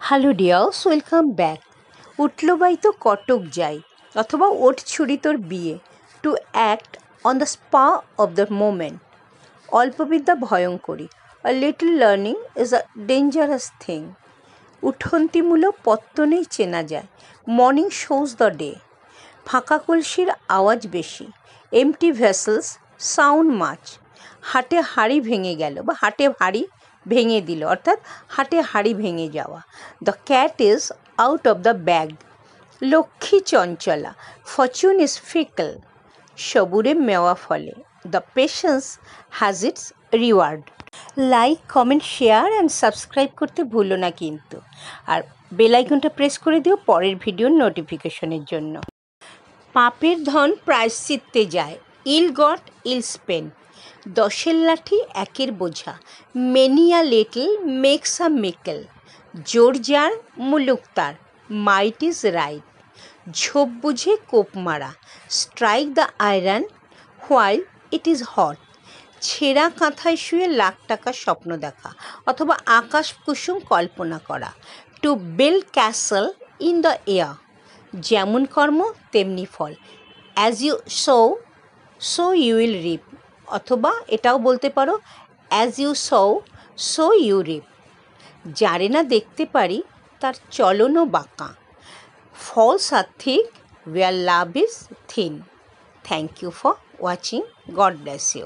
Hello dears, welcome back. উঠলো বাই তো কটক যাই অথবা ওঠ ছুরি তোর বিয়ে, to act on the spur of the moment. অল্পবিদ্যা ভয়ঙ্করী, a little learning is a dangerous thing. উঠন্তিমূলক পত্তনেই চেনা যায়, মর্নিং শোজ দ্য ডে। ফাঁকা কলসির আওয়াজ বেশি, এমটি ভেসেলস সাউন্ড মাচ। হাটে হাড়ি ভেঙে গেল বা হাটে হাড়ি ভেঙে দিল, অর্থাৎ হাটে হাড়ি ভেঙে যাওয়া। The cat is out of the bag. Lakshmi চঞ্চলা, ফরচুন ইজ ফিকল। সবুরে মেওয়া ফলে, the patience has its reward. Like, comment, share and subscribe করতে ভুলো না কিন্তু, আর বেল আইকনটা প্রেস করে দিও পরের ভিডিওর নোটিফিকেশনের জন্য। পাপের ধন প্রায়শ্চিত্তে যায়, ইল গট ইল স্পেন্ড। দশের লাঠি একের বোঝা, many a little makes a mickle. জোর যার মুলুক তার, মাইট ইজ রাইট। ঝোপ বুঝে কোপ মারা, strike the iron while it is hot. ছেঁড়া কাঁথায় শুয়ে লাখ টাকার স্বপ্ন দেখা অথবা আকাশ কুসুম কল্পনা করা। To build castle in the air. যেমন কর্ম তেমনি ফল, as you sow you will reap. অথবা এটাও বলতে পারো, as you sow you reap. যারে না দেখতে পারি তার চলনও বাঁকা। Faults are thick where love is thin. Thank you for watching. God bless you.